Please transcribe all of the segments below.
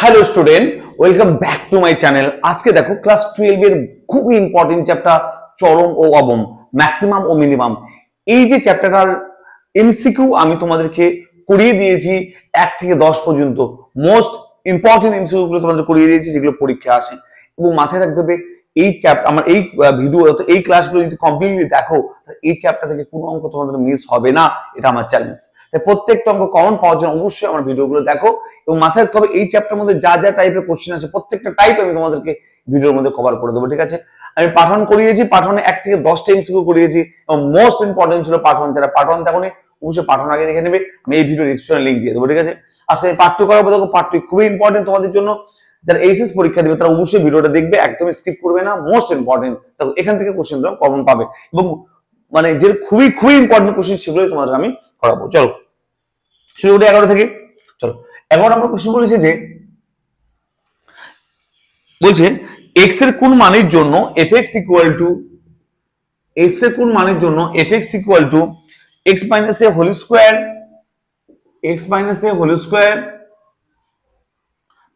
Hello student, welcome back to my channel. আজকে দেখো class 12 এর খুবই ইম্পর্টেন্ট চ্যাপ্টার চরম ও অবম, ম্যাক্সিমাম ও মিনিমাম। এই যে চ্যাপ্টারটার এমসিকিউ আমি তোমাদেরকে করিয়ে দিয়েছি 1 থেকে 10 পর্যন্ত। মোস্ট ইম্পর্টেন্ট এমসিকিউ গুলো তোমাদের করিয়ে দিয়েছি যেগুলো পরীক্ষা আসে। এবং মাথায় রাখতে হবে এই চ্যাপ্টার, আমার এই ভিডিও এই ক্লাসগুলো যদি কমপ্লিটলি দেখো, এই চ্যাপ্টার থেকে কোনো অঙ্ক তোমাদের মিস হবে না, এটা আমার চ্যালেঞ্জ। তাই প্রত্যেকটা অঙ্ক কমন পাওয়ার জন্য অবশ্যই আমার ভিডিওগুলো দেখো এবং মাথায় রাখতে হবে এই চ্যাপ্টার মধ্যে যা যা টাইপের কোশ্চেন আছে প্রত্যেকটা টাইপ আমি তোমাদেরকে ভিডিওর মধ্যে কভার করে দেবো, ঠিক আছে? আমি পাঠন করিয়েছি, পাঠনে 1 থেকে 10টা এমসিকিউ করিয়েছি এবং মোস্ট ইম্পর্টেন্ট ছিল পাঠন। যারা পাঠন দেখোনি অবশ্যই পাঠন আগে দেখে নেবে, আমি এই ভিডিও ডিসক্রিপশনে লিংক দিয়ে দেবো, ঠিক আছে? আজকে আমি পার্ট 2 করাবো। দেখো পার্ট 2 খুবই ইম্পর্টেন্ট তোমাদের জন্য। যারা এইচএস পরীক্ষা দেবে তারা অবশ্যই ভিডিওটা দেখবে, একদমই স্কিপ করবে না, মোস্ট ইম্পর্টেন্ট। দেখো এখান থেকে কোশ্চেন তোমরা কমন পাবে এবং মানে যে খুবই খুবই ইম্পর্টেন্ট কোশ্চেন সেগুলোই তোমাদের আমি করাবো। চলো শুরু করি 11 থেকে। চলো 11 নম্বর কোশ্চেন বলেছে যে, বলছে x এর কোন মানের জন্য fx ইকুয়াল টু x এর কোন মানের জন্য fx equal to x minus a whole square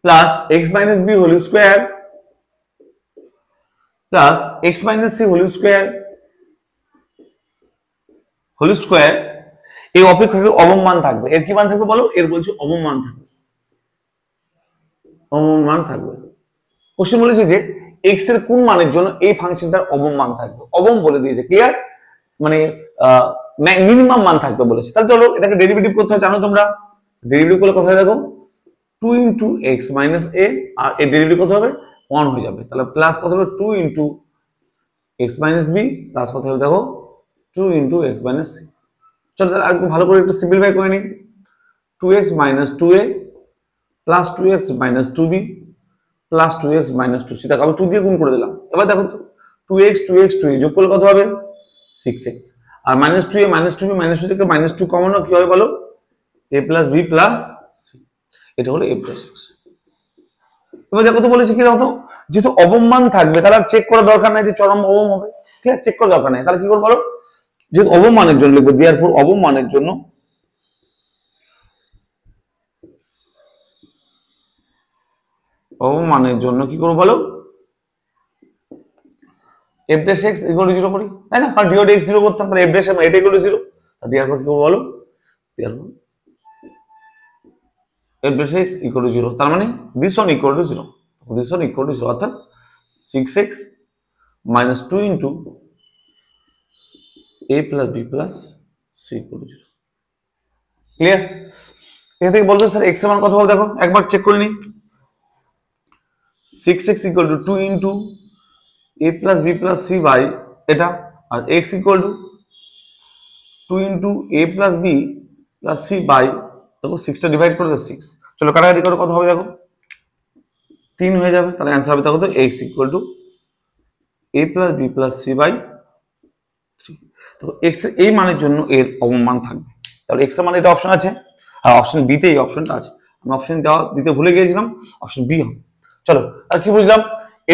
plus x minus b whole square plus x minus c whole square এই অপেক্ষকের অবম মান থাকবে। এর কি মান থাকবে বলো? এর বলছে অবম মান থাকবে, অবম মান থাকবে। কোশ্চেন বলেছে যে x এর কোন মানের জন্য এই ফাংশনটার অবম মান থাকবে। অবম বলে দিয়েছে, ক্লিয়ার? মানে মিনিমাম মান থাকবে বলেছে। তাহলে চলো এটাকে ডেরিভেটিভ করতে হয়, জানো তোমরা। ডেরিভেটিভ করলে কথা হয় দেখো 2 ইন্টু এক্স মাইনাস এ, আর এর ডেরিভেটিভ কত হবে? 1 হয়ে যাবে। তাহলে প্লাস কত হবে? 2 into x minus b plus কত হবে দেখো 2 ইন্টু এক্স মাইনাস সি। চলো তাহলে আরেকটু ভালো করে একটু সিম্পলিফাই করে নিই। 2x minus 2a plus 2x minus 2b plus 2x minus 2c। দেখো আমি 2 দিয়ে গুণ করে দিলাম। এবার দেখো 2x 2a যোগ করলে কত হবে? 6x। আর minus 2a minus 2b minus 2 থেকে মাইনাস 2 কমন কি হবে বলো? a plus b plus c। এটা হলো a প্লাস 6। এবার দেখো তো বলেছে কি দেখো, যেহেতু অবম মান থাকবে তাহলে চেক করার দরকার নাই যে চরম অবম হবে, ঠিক আছে? চেক করার দরকার নাই। তাহলে কি করবো বলো? যেহেতু অবম মানের জন্য লিখবো, দেয়ারফর অবম মানের জন্য কি করবো বলো? f dash x equal to 0 করি, তাই না? কারণ ডিওড x 0 করতাম, তাহলে f dash এটা ইকুয়াল টু 0। দেয়ারফর কি করবো বলো? Therefore f dash x equal to 0, তার মানে this one equal to 0, this one equal to 0, অর্থাৎ 6x minus 2 into a plus b plus c equal to 0। Clear? এখান থেকে বলছো স্যার x এর মান কত হবে দেখো একবার চেক করে নিই। 6x equal to 2 into a plus b plus c by এটা, আর x equal to 2 into a plus b plus c by দেখো 6টা ডিভাইড করে দাও 6। চলো কাটাকাটি করে কত হবে দেখো 3 হয়ে যাবে। তাহলে অ্যান্সার হবে দেখো তো x equal to a plus b plus c by 3। তো x এর এই মানের জন্য এর অবম মান থাকবে। তাহলে x এর মানে এটা অপশন আছে, আর অপশন বি তে এই অপশনটা আছে। আমি অপশন দিতে ভুলে গিয়েছিলাম, অপশন বি হবে। চলো আর কি বুঝলাম?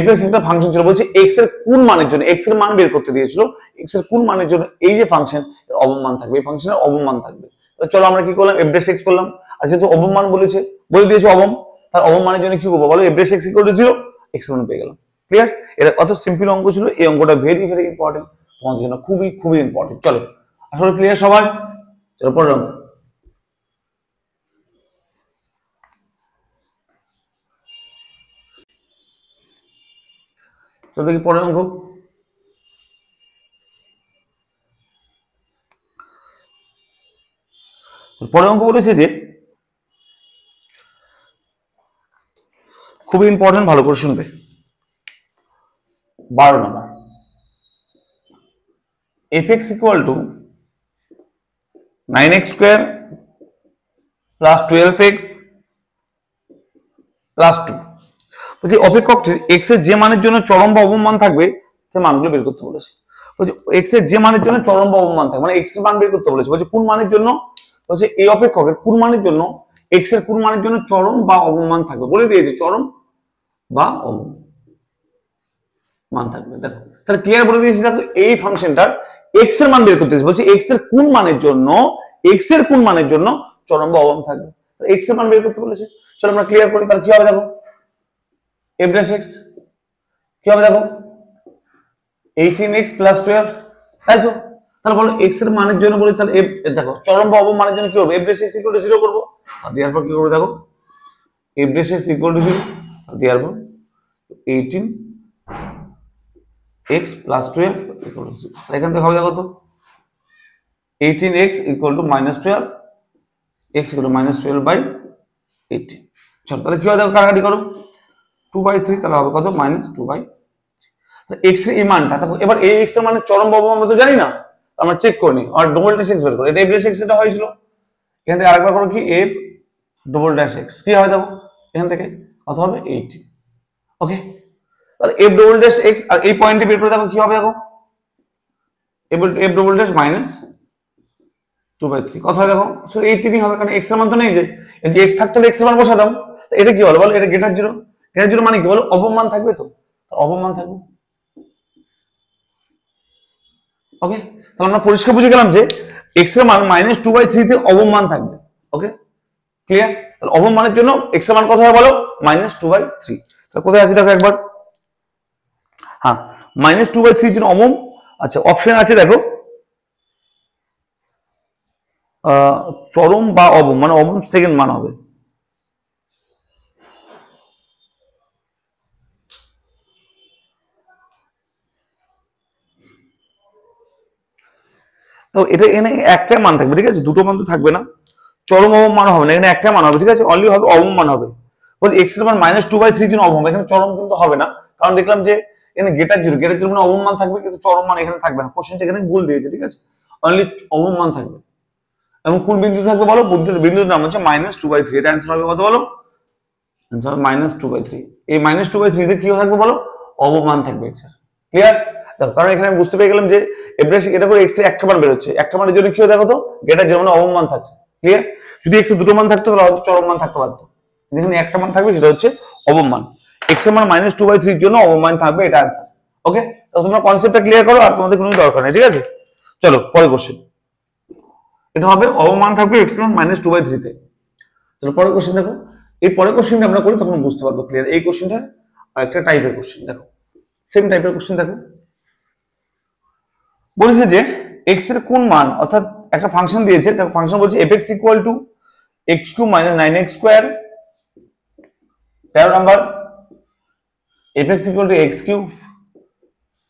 f(x) একটা ফাংশন ছিল, বলছে x এর কোন মানের জন্য, x এর মান বের করতে দিয়েছিল, x এর কোন মানের জন্য এই যে ফাংশন এর অবম মান থাকবে, এই ফাংশনের অবম মান থাকবে। তো চলো আমরা কি করলাম? f dash x করলাম। আর যেহেতু অবম মান বলে দিয়েছে অবম, তার অবম মানের জন্য কি করবো বলো? f dash x equal to 0, x এর মান পেয়ে গেলাম। ক্লিয়ার? এটা কত সিম্পল অঙ্ক ছিল। এই অঙ্কটা ভেরি ভেরি ইম্পর্টেন্ট, তোমাদের জন্য খুবই খুবই ইম্পর্টেন্ট। চলো আসলে ক্লিয়ার সবাই? চলো পরের অঙ্ক। চলো দেখি পরের অঙ্ক। পরের অঙ্ক বলেছে যে খুবই ইম্পর্টেন্ট, ভালো করে শুনবে। 12 নম্বর, fx equal two 9x square plus 12x plus 2। বলছি অপেক্ষকটির x এর যে মানের জন্য চরম বা অবম মান থাকবে সে মানগুলো বের করতে বলেছে। বলছে x এর যে মানের জন্য চরম বা অবম মান থাকবে, মানে x এর মান বের করতে বলেছে। বলছে কোন মানের জন্য? বলছে এই অপেক্ষকের কোন মানের জন্য x এর কোন মানের জন্য চরম বা অবম মান থাকবে, বলে দিয়েছে চরম বা অবম মান থাকবে। দেখো তাহলে ক্লিয়ার বলে দিয়েছি। দেখো এই ফাংশনটার x এর মান বের করতে বলছে, x এর কোন মানের জন্য চরম বা অবম থাকবে, x এর মান বের করতে বলেছে। চলো আমরা ক্লিয়ার করি। তাহলে কি হবে দেখো, এফ ড্যাশ এক্স কি হবে দেখো, 18x প্লাস 12, তাই তো? তাহলে বলো এক্স এর মানের জন্য বলি, তাহলে এফ দেখো চরম বা অবম মানের জন্য কি হবে, F dash x equal to 0 করব, আর দেওয়ার পর কি করব দেখো, F dash x equal to 0 দেওয়ার পর 18x প্লাস 12 ইকুয়াল টু 0। এখান থেকে হবে দেখো তো 18x equal to minus 12, x equal two minus 12/18। চলো তাহলে কি হবে দেখো, কাটাকাটি করো, 2/3, তাহলে হবে কত, মাইনাস 2/3। x এর এই মানটা দেখো, এবার এই x এর মানে চরম বা অবম আমরা তো জানি না, আমরা চেক করে নিই, আর ডবল ড্যাশ x বের করি, এটা f ড্যাশ x এটা হয়েছিল, এখান থেকে আরেকবার করো কি f ডবল ড্যাশ x কি হবে দেখো, এখান থেকে কত হবে 18। ওকে, তাহলে f ডবল ড্যাশ x আর এই পয়েন্টে বের করে দেখো কি হবে দেখো, f ডবল ড্যাশ মাইনাস 2/3 কত হয় দেখো, সো 18ই হবে, কারণ x এর মান তো নেই, যে x থাকতে হলে x এর মান বসা দাও। এটা কি হলো বলো, এটা গ্রেটার 0, গ্রেটার 0 মানে কি বলো, অবম মান থাকবে, তো অবম মান থাকবে। ওকে, তাহলে আমরা পরিষ্কার বুঝে গেলাম যে x এর মান মাইনাস 2/3 তে অবম মান থাকবে। ওকে ক্লিয়ার, তাহলে অবম মানের জন্য x এর মান কত হয় বলো, মাইনাস 2/3। তাহলে কোথায় আছে দেখো একবার, হ্যাঁ মাইনাস 2/3 এর জন্য অবম। আচ্ছা অপশন আছে দেখো, চরম বা অবম, মানে অবম সেকেন্ড মান হবে। তো এটা এখানে একটাই মান থাকবে, ঠিক আছে, দুটো মান তো থাকবে না, চরম অবম মান হবে না, এখানে একটা মান হবে, ঠিক আছে, অনলি হবে অবম মান হবে। বলছি এক্স এর মান মাইনাস 2/3 জন্য অবম, এখানে চরম কিন্তু হবে না, কারণ দেখলাম যে এখানে গ্রেটার 0, গ্রেটার 0 মানে অবম মান থাকবে, কিন্তু চরম মান এখানে থাকবে না, কোশ্চেনটা এখানে ভুল দিয়েছে, ঠিক আছে, অনলি অবম মান থাকবে। এবং কোন বিন্দু থাকবে বলো, বিন্দুর নাম হচ্ছে মাইনাস 2/3, এটা অ্যান্সার হবে কত বলো, অ্যান্সার হবে মাইনাস 2/3। এই মাইনাস 2/3 তে কি থাকবে বলো, অবম মান থাকবে এক্স এর। ক্লিয়ার, কারণ এখানে আমি বুঝতে পেরে গেলাম যে এফ এটা করে এক্স এর একটা মান বেরোচ্ছে, একটা মানের জন্য কি হয় দেখো তো, গ্রেটার 0 মানে অবম মান থাকছে। ক্লিয়ার, যদি এক্স এর দুটো মান থাকতো তাহলে হয়তো চরম মান থাকতে পারতো, যেখানে একটা মান থাকবে সেটা হচ্ছে অবম মান, এক্স এর মান মাইনাস 2/3 এর জন্য অবম মান থাকবে, এটা অ্যান্সার। ওকে, তো তোমরা কনসেপ্টটা ক্লিয়ার করো, আর তোমাদের কোনো দরকার নেই, ঠিক আছে। চলো পরের কোশ্চেন, এটা হবে অবম মান থাকবে এক্স এর মান মাইনাস 2/3 তে। চলো পরের কোশ্চেন দেখো, এই পরের কোশ্চেনটা আমরা করি তখন বুঝতে পারবো ক্লিয়ার। এই কোশ্চেনটা একটা টাইপের কোশ্চেন, দেখো সেম টাইপের কোশ্চেন। দেখো বলেছে যে এক্স এর কোন মান, অর্থাৎ একটা ফাংশন দিয়েছে, তার ফাংশন বলছে fx equal two x³ minus 9x², 13 number fx equal two x³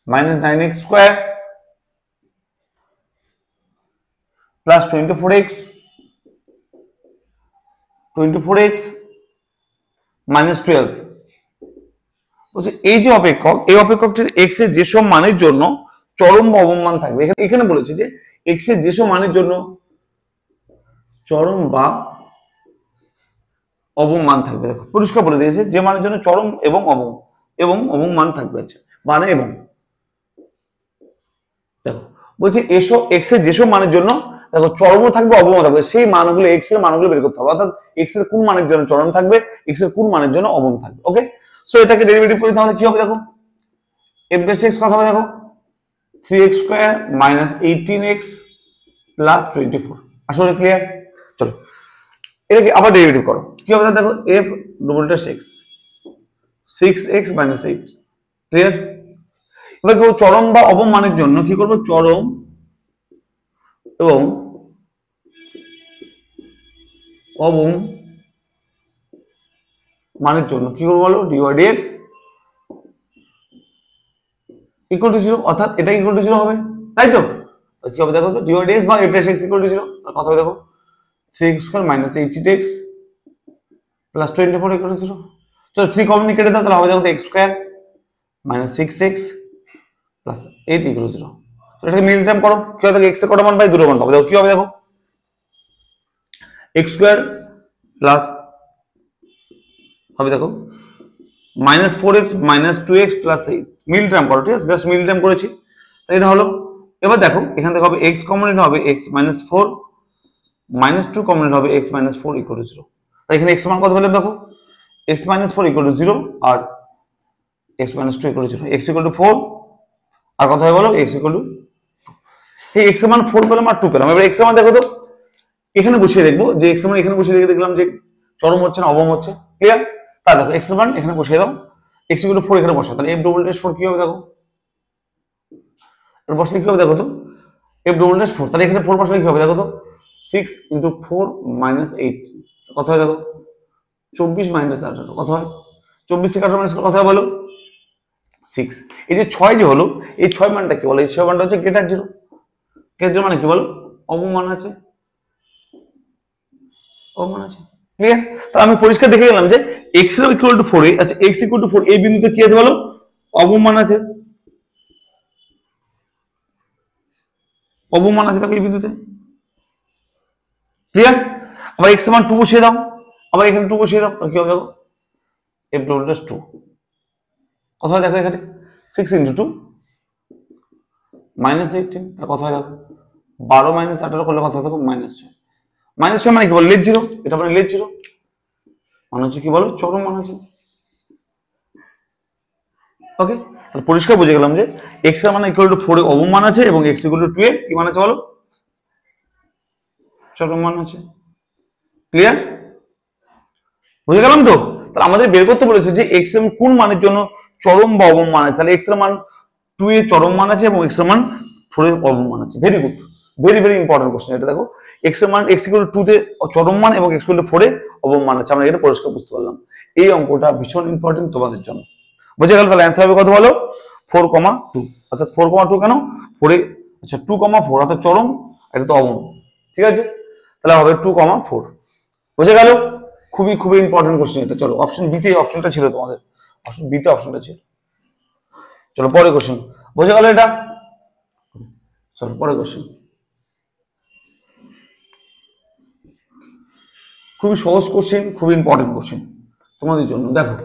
minus 9x² plus 24x minus 12। বলছে এই যে অপেক্ষক, এই অপেক্ষকটির এক্স এর যেসব মানের জন্য চরম বা অবম মান থাকবে, এখানে বলেছে যে এক্স এর যেসব মানের জন্য চরম বা অবম মান থাকবে, দেখো পরিষ্কার বলে দিয়েছে যে মানের জন্য চরম এবং অবম মান থাকবে, আছে মানে এবং। দেখো বলছে এসব এক্স এর যেসব মানের জন্য দেখো চরমও থাকবে অবমও থাকবে, সেই মানগুলো এক্স এর মানগুলো বের করতে হবে, অর্থাৎ এক্স এর কোন মানের জন্য চরম থাকবে, এক্স এর কোন মানের জন্য অবম থাকবে। ওকে, সো এটাকে ডেরিভেটিভ করি, তাহলে কি হবে দেখো, এফ ড্যাশ এক্স কথা হবে দেখো 3x² মাইনাস 18x প্লাস 24। আসলে ক্লিয়ার, চলো এটাকে আবার ডেরিভেটিভ করো, কি হবে দেখো, F double dash x 6x minus 8। Clear, এবার কেউ চরম বা অবম মানের জন্য কি করবো, চরম এবং অবম মানের জন্য কি করবো বলো, dy dx ইকুয়াল টু 0, অর্থাৎ এটা ইকুয়াল টু 0 হবে, তাই তো? কি হবে দেখো তো, dy dx বা f dash x equal to 0, কথা হবে দেখো 3x² minus 8x plus 24 equal to 0। চলো 3 কমন কেটে দাও, তাহলে হবে দেখো x² minus 6x plus 8 equal to 0। তো এটাকে মিল টার্ম করো, কি হবে দেখো, x এর কত মান পাই, দুটো মান পাবো, দেখো কি হবে দেখো, x² প্লাস হবে দেখো minus 4x minus 2x plus 8, মিল টার্ম করো, ঠিক আছে, জাস্ট মিল টার্ম করেছি, তাই এটা হলো। এবার দেখো এখান থেকে হবে x কমন হবে x মাইনাস 4 মাইনাস 2 কমন হবে x মাইনাস 4 ইকুয়াল টু 0। তাই এখানে x মান কত পেলাম দেখো, x মাইনাস 4 ইকুয়াল টু 0 আর x minus 2 equal to 0, x equal to 4 আর কত হয় বলো, x ইকুয়াল টু 2। এই x এর মান 4 পেলাম আর 2 পেলাম। এবার x এর মান দেখো তো, এখানে বসিয়ে দেখবো যে x এর মান এখানে বসিয়ে দেখে দেখলাম যে চরম হচ্ছে না অবম হচ্ছে, ক্লিয়ার? তা দেখো এক্স এর মান এখানে বসিয়ে দাও, এক্স ইকুয়াল টু 4 এখানে বসাও, তাহলে এফ ডবল ড্যাশ 4 কি হবে দেখো, এর বসলে কি হবে দেখো তো, এফ ডবল ড্যাশ 4, তাহলে এখানে 4 বসলে কি হবে দেখো তো, 6 ইন্টু 4 মাইনাস 8 কত হয় দেখো, 24 মাইনাস 18 কত হয়, 24 থেকে 18 মাইনাস কত হয় বলো, 6। এই যে 6 যে হলো, এই 6 মানটা কি বলো, এই 6 মানটা হচ্ছে গ্রেটার 0, গ্রেটার 0 মানে কি বলো, অবমান আছে, অবমান আছে, ক্লিয়ার? তাহলে আমি পরিষ্কার দেখে গেলাম যে এক্স এর ইকুয়াল টু 4 আচ্ছা এক্স ইকুয়াল টু 4 এই বিন্দুতে কি আছে বলো, অবমান আছে, অবমান আছে দেখো এই বিন্দুতে, ক্লিয়ার? আবার এক্স এর মান 2 বসিয়ে দাও, আবার এখানে 2 বসিয়ে দাও, তাহলে কি হবে দেখো, এফ ডবল ড্যাশ 2 কত হয় দেখো এখানে, 6 ইন্টু 2 মাইনাস 18 তাহলে কত হয় দেখো, 12 মাইনাস 18 করলে কত হয় দেখো, -6। -6 মানে কি বলো, লেট 0, এটা মানে লেট 0 মানে হচ্ছে কি বলো, চরম মান আছে। ওকে, তাহলে পরিষ্কার বুঝে গেলাম যে এক্স এর মানে ইকুয়াল টু 4 এ অবমান আছে এবং এক্স ইকুয়াল টু 2 এ কি মান আছে বলো, চরম মান আছে, ক্লিয়ার? বুঝে গেলাম তো? তাহলে আমাদের বের করতে বলেছে যে এক্স এর কোন মানের জন্য চরম বা অবম মান আছে, তাহলে এক্স এর মান 2 এ চরম মান আছে এবং এক্স এর মান 4 এ অবম মান আছে। Very good, very very important question এটা দেখো, এক্স এর মান এক্স ইকুয়াল টু 2 তে চরম মান এবং এক্স ইকুয়াল টু 4 এ অবম মান আছে, আমরা এটা পরিষ্কার বুঝতে পারলাম। এই অঙ্কটা ভীষণ ইম্পর্টেন্ট তোমাদের জন্য। বুঝে গেল? তাহলে অ্যান্সার হবে কত বলো, 4,2 অর্থাৎ 4,2 কেন 4 এ, আচ্ছা 2,4 অর্থাৎ চরম, এটা তো অবম, ঠিক আছে? তাহলে হবে 2,4। বুঝে গেল? খুবই খুবই ইম্পর্টেন্ট কোশ্চেন এটা। চলো অপশন বি তে অপশনটা ছিল তোমাদের, অপশন বি তে অপশনটা ছিল। চলো পরে কোশ্চেন, বুঝে গেল এটা? চলো পরে কোশ্চেন, খুবই সহজ কোশ্চেন, খুবই ইম্পর্টেন্ট কোশ্চেন তোমাদের জন্য। দেখো